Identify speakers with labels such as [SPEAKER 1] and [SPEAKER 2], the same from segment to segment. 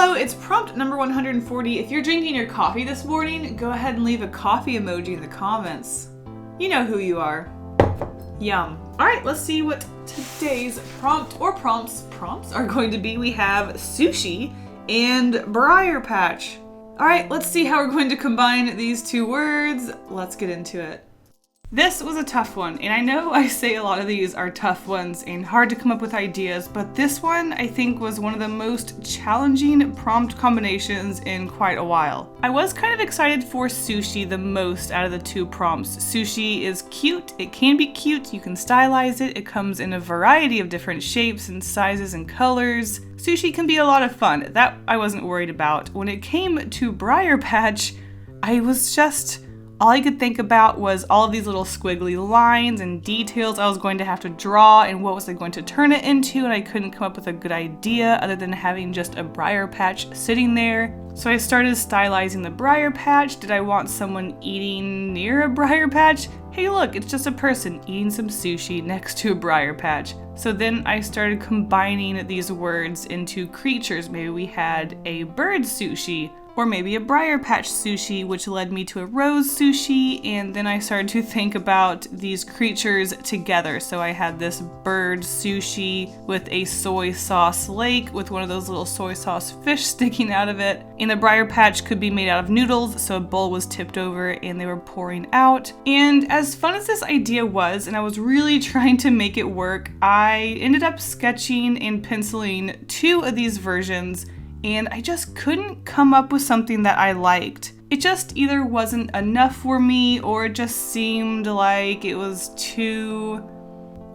[SPEAKER 1] Hello, it's prompt number 140. If you're drinking your coffee this morning, go ahead and leave a coffee emoji in the comments. You know who you are. Yum. Alright, let's see what today's prompt or prompts are going to be. We have Sushi and Briar Patch. Alright, let's see how we're going to combine these two words. Let's get into it. This was a tough one, and I know I say a lot of these are tough ones and hard to come up with ideas, but this one I think was one of the most challenging prompt combinations in quite a while. I was kind of excited for Sushi the most out of the two prompts. Sushi is cute, it can be cute, you can stylize it, it comes in a variety of different shapes and sizes and colors. Sushi can be a lot of fun, that I wasn't worried about. When it came to Briar Patch, all I could think about was all of these little squiggly lines and details I was going to have to draw and what was I going to turn it into, and I couldn't come up with a good idea other than having just a briar patch sitting there. So I started stylizing the briar patch. Did I want someone eating near a briar patch? Hey look, it's just a person eating some sushi next to a briar patch. So then I started combining these words into creatures. Maybe we had a bird sushi, or maybe a briar patch sushi, which led me to a rose sushi, and then I started to think about these creatures together. So I had this bird sushi with a soy sauce lake with one of those little soy sauce fish sticking out of it, and the briar patch could be made out of noodles, so a bowl was tipped over and they were pouring out. And as fun as this idea was, and I was really trying to make it work, I ended up sketching and penciling two of these versions, and I just couldn't come up with something that I liked. It just either wasn't enough for me, or it just seemed like it was too...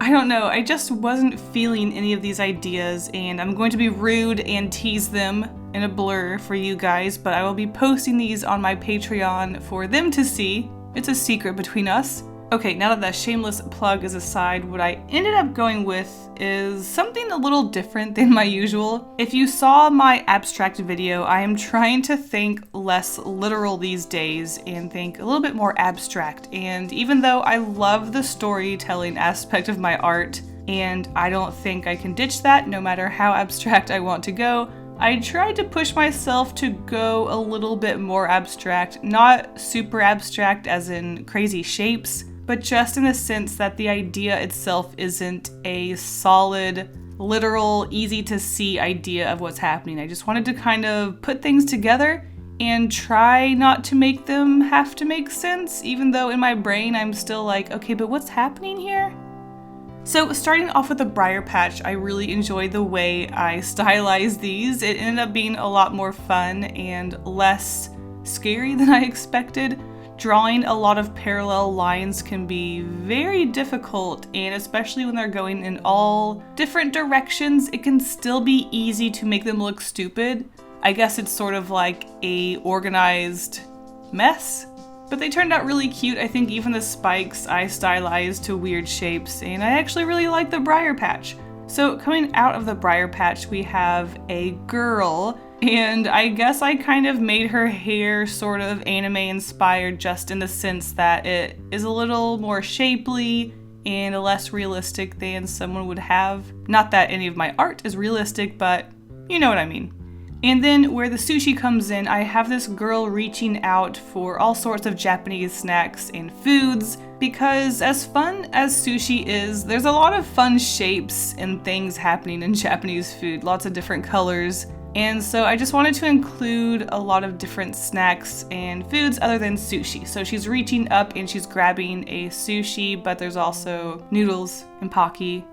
[SPEAKER 1] I don't know, I just wasn't feeling any of these ideas, and I'm going to be rude and tease them in a blur for you guys, but I will be posting these on my Patreon for them to see. It's a secret between us. Okay, now that shameless plug is aside, what I ended up going with is something a little different than my usual. If you saw my abstract video, I am trying to think less literal these days and think a little bit more abstract. And even though I love the storytelling aspect of my art, and I don't think I can ditch that no matter how abstract I want to go, I tried to push myself to go a little bit more abstract, not super abstract as in crazy shapes, but just in the sense that the idea itself isn't a solid, literal, easy to see idea of what's happening. I just wanted to kind of put things together and try not to make them have to make sense, even though in my brain I'm still like, okay, but what's happening here? So starting off with the briar patch, I really enjoyed the way I stylized these. It ended up being a lot more fun and less scary than I expected. Drawing a lot of parallel lines can be very difficult, and especially when they're going in all different directions, it can still be easy to make them look stupid. I guess it's sort of like a organized mess, but they turned out really cute. I think even the spikes I stylized to weird shapes, and I actually really like the briar patch. So coming out of the briar patch, we have a girl, and I guess I kind of made her hair sort of anime inspired, just in the sense that it is a little more shapely and less realistic than someone would have. Not that any of my art is realistic, but you know what I mean. And then where the sushi comes in, I have this girl reaching out for all sorts of Japanese snacks and foods, because as fun as sushi is, there's a lot of fun shapes and things happening in Japanese food, lots of different colors. And so I just wanted to include a lot of different snacks and foods other than sushi. So she's reaching up and she's grabbing a sushi, but there's also noodles and pocky.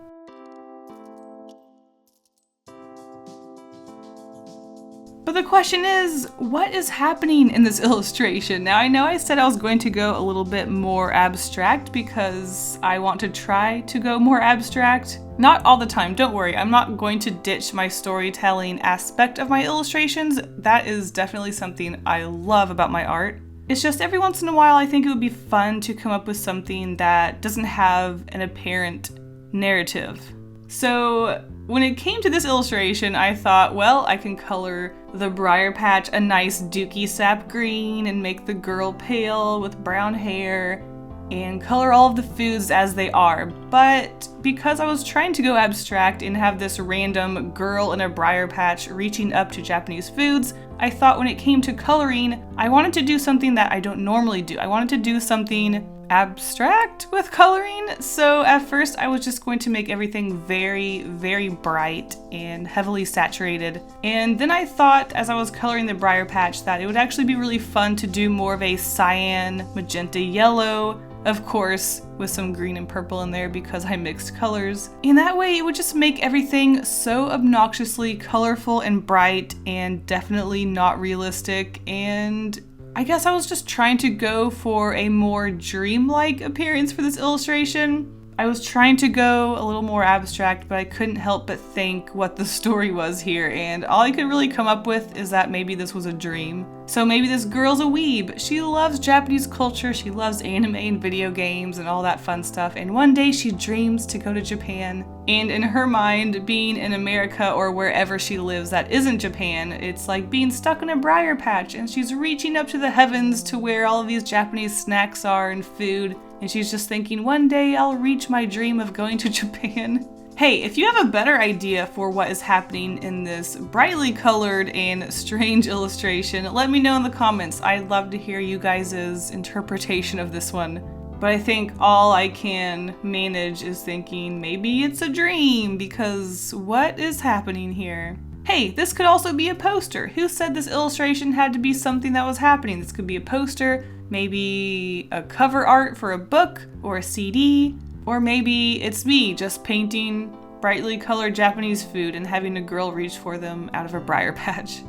[SPEAKER 1] But the question is, what is happening in this illustration? Now, I know I said I was going to go a little bit more abstract because I want to try to go more abstract. Not all the time, don't worry. I'm not going to ditch my storytelling aspect of my illustrations. That is definitely something I love about my art. It's just every once in a while I think it would be fun to come up with something that doesn't have an apparent narrative. So when it came to this illustration, I thought, well, I can color the briar patch a nice dookie sap green and make the girl pale with brown hair. and color all of the foods as they are. But because I was trying to go abstract and have this random girl in a briar patch reaching up to Japanese foods, I thought when it came to coloring, I wanted to do something that I don't normally do. I wanted to do something abstract with coloring. So at first I was just going to make everything very, very bright and heavily saturated. And then I thought as I was coloring the briar patch that it would actually be really fun to do more of a cyan, magenta, yellow, of course with some green and purple in there because I mixed colors. And that way it would just make everything so obnoxiously colorful and bright and definitely not realistic. And I guess I was just trying to go for a more dreamlike appearance for this illustration. I was trying to go a little more abstract, but I couldn't help but think what the story was here, and all I could really come up with is that maybe this was a dream. So maybe this girl's a weeb. She loves Japanese culture, she loves anime and video games and all that fun stuff, and one day she dreams to go to Japan. And in her mind, being in America or wherever she lives that isn't Japan, it's like being stuck in a briar patch, and she's reaching up to the heavens to where all of these Japanese snacks are and food. And she's just thinking, one day I'll reach my dream of going to Japan. Hey, if you have a better idea for what is happening in this brightly colored and strange illustration, let me know in the comments. I'd love to hear you guys' interpretation of this one. But I think all I can manage is thinking maybe it's a dream, because what is happening here? Hey, this could also be a poster. Who said this illustration had to be something that was happening? This could be a poster, maybe a cover art for a book or a CD, or maybe it's me just painting brightly colored Japanese food and having a girl reach for them out of a briar patch.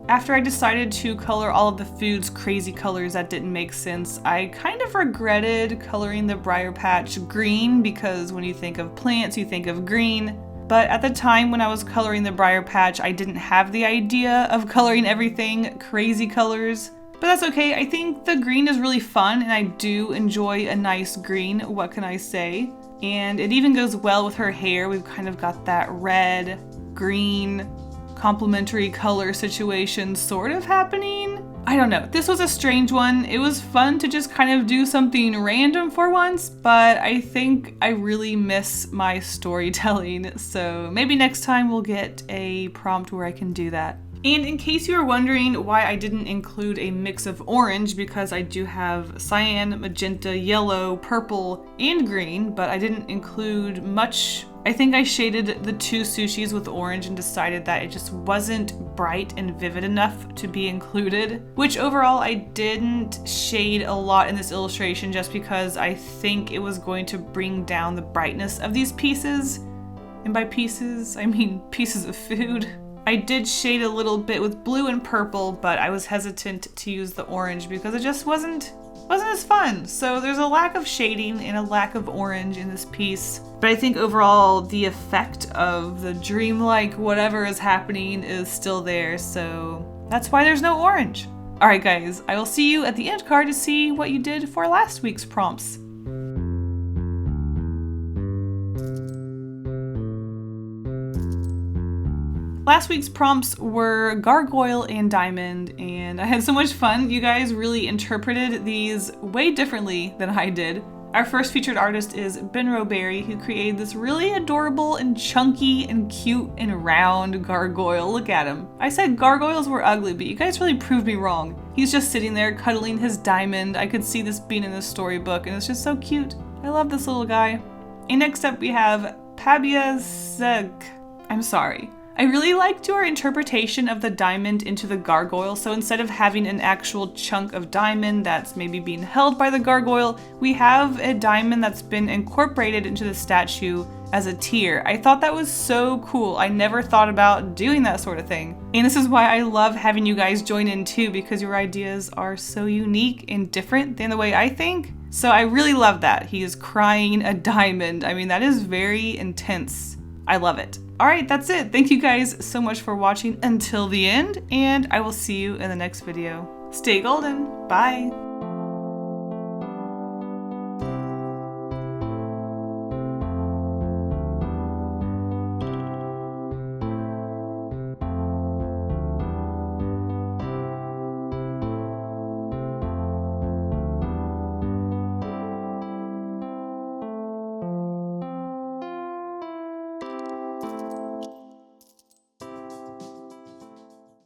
[SPEAKER 1] After I decided to color all of the foods crazy colors that didn't make sense, I kind of regretted coloring the briar patch green, because when you think of plants, you think of green. But at the time when I was coloring the briar patch, I didn't have the idea of coloring everything crazy colors. But that's okay, I think the green is really fun and I do enjoy a nice green, what can I say? And it even goes well with her hair. We've kind of got that red, green, complementary color situation sort of happening. I don't know, this was a strange one. It was fun to just kind of do something random for once, but I think I really miss my storytelling, so maybe next time we'll get a prompt where I can do that. And in case you were wondering why I didn't include a mix of orange, because I do have cyan, magenta, yellow, purple, and green, but I didn't include much. I think I shaded the two sushis with orange and decided that it just wasn't bright and vivid enough to be included, which overall I didn't shade a lot in this illustration just because I think it was going to bring down the brightness of these pieces. And by pieces, I mean pieces of food. I did shade a little bit with blue and purple, but I was hesitant to use the orange because it just wasn't as fun. So there's a lack of shading and a lack of orange in this piece. But I think overall the effect of the dreamlike whatever is happening is still there, so that's why there's no orange. Alright guys, I will see you at the end card to see what you did for last week's prompts. Last week's prompts were Gargoyle and Diamond, and I had so much fun. You guys really interpreted these way differently than I did. Our first featured artist is Roberry, who created this really adorable and chunky and cute and round gargoyle. Look at him. I said gargoyles were ugly, but you guys really proved me wrong. He's just sitting there cuddling his diamond. I could see this being in a storybook, and it's just so cute. I love this little guy. And next up we have Pabia Zeg. I'm sorry. I really liked your interpretation of the diamond into the gargoyle, so instead of having an actual chunk of diamond that's maybe being held by the gargoyle, we have a diamond that's been incorporated into the statue as a tear. I thought that was so cool. I never thought about doing that sort of thing. And this is why I love having you guys join in too, because your ideas are so unique and different than the way I think. So I really love that. He is crying a diamond. I mean, that is very intense. I love it. Alright, that's it. Thank you guys so much for watching until the end, and I will see you in the next video. Stay golden. Bye.